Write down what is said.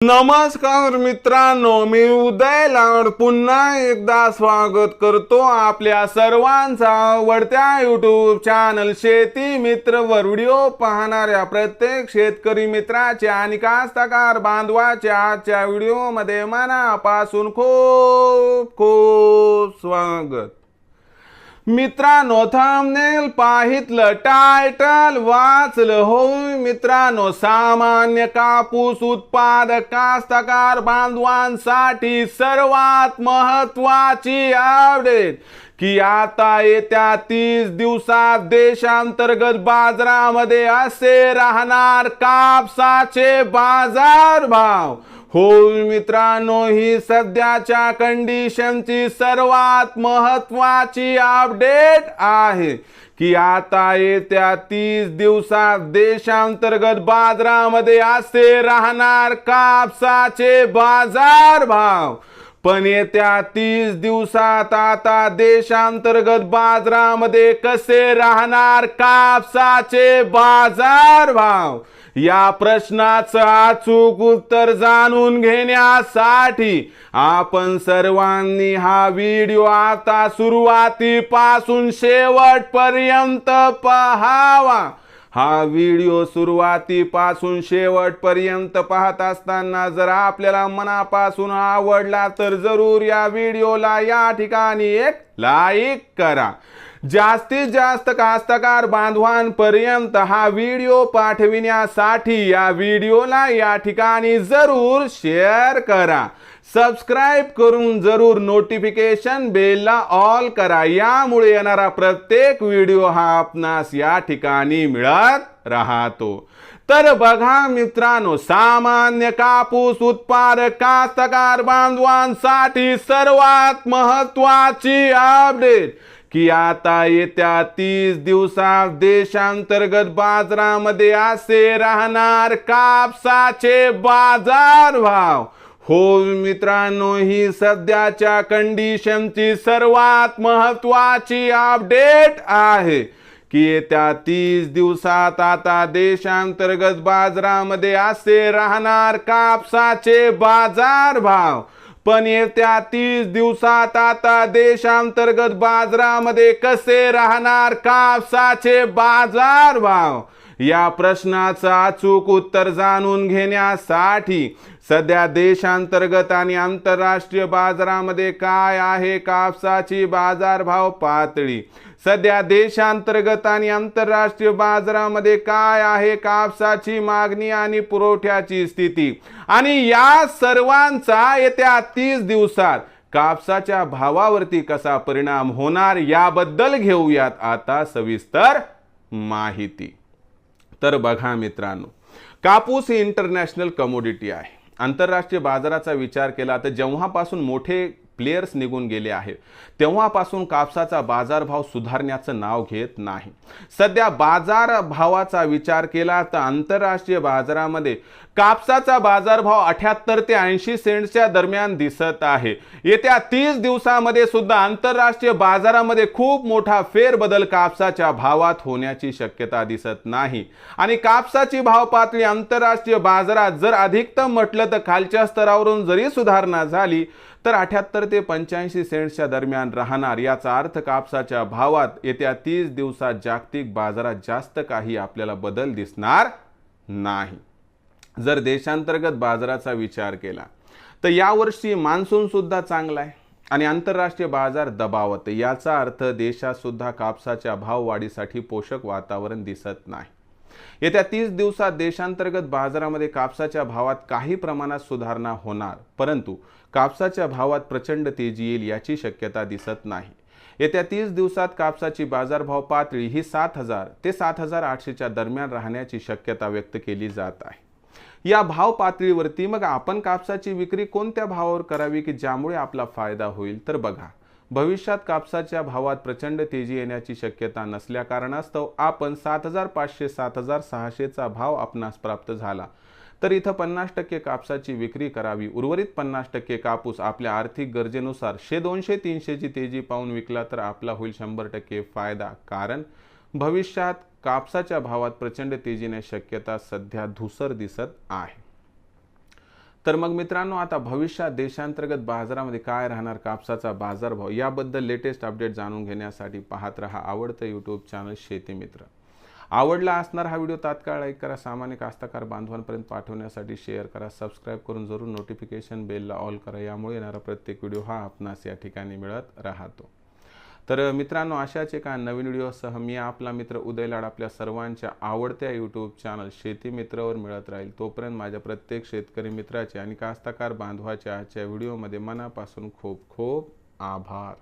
नमस्कार मित्रांनो, मी उदय लाड पुन्हा एकदा स्वागत करतो आपल्या सर्वांचा आवडत्या YouTube चॅनल शेती मित्र वर व्हिडिओ पाहणाऱ्या प्रत्येक शेतकरी मित्राचे आणि कास्तकार बांधवाचे आजच्या व्हिडिओमध्ये मनापासून खूप खूप स्वागत। मित्रांनो, थंबनेल पाहितलं, टायटल वाचलं होय मित्रांनो, सामान्य कापूस उत्पादक कास्तकार बांधवांसाठी सर्वात महत्त्वाची अपडेट की आता येत्या 30 दिवसात देशांतर्गत बाजारामध्ये असे राहणार कापसाचे बाजारभाव। होय मित्रांनो, ही सध्याच्या कंडिशनची सर्वात महत्त्वाची अपडेट आहे की आता येत्या 30 दिवसात देशांतर्गत बाजारामध्ये असे राहणार कापसाचे बाजारभाव। पण येत्या 30 दिवसात आता देशांतर्गत बाजारामध्ये कसे राहणार कापसाचे बाजारभाव, या प्रश्नाचं अचूक उत्तर जाणून घेण्यासाठी आपण सर्वांनी हा व्हिडिओ आता सुरुवातीपासून शेवटपर्यंत पाहावा। हा व्हिडिओ सुरुवातीपासून शेवटपर्यंत पाहत असताना जर आपल्याला मनापासून आवडला तर जरूर या व्हिडिओला या ठिकाणी एक लाईक करा। जास्तीत जास्त कास्तकार बांधवांपर्यंत हा व्हिडिओ पाठविण्यासाठी या व्हिडिओला या ठिकाणी जरूर शेअर करा। सबस्क्राइब करून जरूर नोटिफिकेशन बेलला ऑल करा, यामुळे येणारा प्रत्येक व्हिडिओ हा आपणास या ठिकाणी मिळत राहतो। तर बघा मित्रांनो, सामान्य कापूस उत्पादक कास्तकार बांधवांसाठी सर्वात महत्त्वाची अपडेट की आता येत्या 30 दिवसात देशांतर्गत बाजारामध्ये असे राहणार कापसाचे बाजारभाव। हो मित्रांनो, ही सध्याच्या कंडिशनची सर्वात महत्त्वाची अपडेट आहे की येत्या 30 दिवसात आता देशांतर्गत बाजारामध्ये असे राहणार कापसाचे बाजारभाव। पण येत्या 30 दिवसात आता देशांतर्गत बाजारामध्ये कसे राहणार कापसाचे बाजारभाव, या प्रश्नाचं अचूक उत्तर जाणून घेण्यासाठी सध्या देशांतर्गत आणि आंतरराष्ट्रीय बाजारामध्ये काय आहे कापसाची बाजारभाव पातळी, सध्या देशांतर्गत आणि आंतरराष्ट्रीय बाजारामध्ये काय आहे कापसाची मागणी आणि पुरवठ्याची स्थिती, आणि या सर्वांचा येत्या 30 दिवसात कापसाच्या भावावरती कसा परिणाम होणार याबद्दल घेऊयात आता सविस्तर माहिती। तर बघा मित्रांनो, कापूस ही इंटरनॅशनल कमोडिटी आहे। आंतरराष्ट्रीय बाजाराचा विचार केला तर जेव्हापासून मोठे प्लेयर्स निघून गेले आहेत तेव्हापासून कापसाचा बाजारभाव सुधारण्याचं नाव घेत नाही। सध्या बाजार भावाचा विचार केला तर आंतरराष्ट्रीय बाजारामध्ये कापसाचा बाजारभाव 78 ते 80 सेंट्सच्या दरम्यान दिसत आहे। येत्या 30 दिवसामध्ये सुद्धा आंतरराष्ट्रीय बाजारामध्ये खूप मोठा फेरबदल कापसाच्या भावात होण्याची शक्यता दिसत नाही। आणि कापसाची भाव पातळी आंतरराष्ट्रीय बाजारात जर अधिकतम म्हटलं तर खालच्या स्तरावरून जरी सुधारणा झाली तर 78 ते 85 सेंट्सच्या दरम्यान राहणार। याचा अर्थ कापसाच्या भावात येत्या 30 दिवसात जागतिक बाजारात जास्त काही आपल्याला बदल दिसणार नाही। जर देशांतर्गत बाजाराचा विचार केला तर यावर्षी मान्सून सुद्धा चांगला आहे आणि आंतरराष्ट्रीय बाजार दबावत, याचा अर्थ देशात सुद्धा कापसाच्या भाव वाढीसाठी पोषक वातावरण दिसत नाही। येत्या 30 दिवसात देशांतर्गत बाजारामध्ये कापसाच्या भावात काही प्रमाणात सुधारणा होणार, परंतु कापसाच्या भावात प्रचंड तेजी येईल याची शक्यता दिसत नाही। येत्या 30 दिवसात कापसाची बाजारभाव पातळी ही 7000 ते 7800च्या दरम्यान राहण्याची शक्यता व्यक्त केली जात आहे। या भाव पातळीवरती मग आपण कापसाची विक्री कोणत्या भावावर करावी की ज्यामुळे आपला फायदा होईल, तर बघा, भविष्यात कापसाच्या भावात प्रचंड तेजी येण्याची शक्यता नसल्या कारणास्तव आपण 7500 7600चा भाव आपणास प्राप्त झाला तर इथं 50% कापसाची विक्री करावी। उर्वरित 50% कापूस आपल्या आर्थिक गरजेनुसार 100 200 300ची तेजी पाहून विकला तर आपला होईल 100% फायदा, कारण भविष्यात कापसाच्या भावात प्रचंड तेजीने शक्यता सध्या धुसर दिसत आहे। तर मग मित्रांनो, आता भविष्यात देशांतर्गत बाजारामध्ये काय राहणार कापसाचा बाजारभाव याबद्दल लेटेस्ट अपडेट जाणून घेण्यासाठी पाहत रहा आवडतं यूट्यूब चॅनल शेती मित्र. आवडला असणार हा व्हिडिओ तात्काळ लाईक करा, सामान्य कास्तकार बांधवांपर्यंत पाठवण्यासाठी शेअर करा, सबस्क्राईब करून जरूर नोटिफिकेशन बेलला ऑल करा. यामुळे येणारा प्रत्येक व्हिडिओ हा आपणास या ठिकाणी मिळत राहतो. तर मित्रांनो, अशाच एका नवीन व्हिडिओसह मी आपला मित्र उदय लाड आपल्या सर्वांच्या आवडत्या यूट्यूब चॅनल शेती मित्रवर मिळत राहील. तोपर्यंत माझ्या प्रत्येक शेतकरी मित्राचे आणि कास्तकार बांधवाच्या आजच्या व्हिडिओमध्ये मनापासून खूप खूप आभार.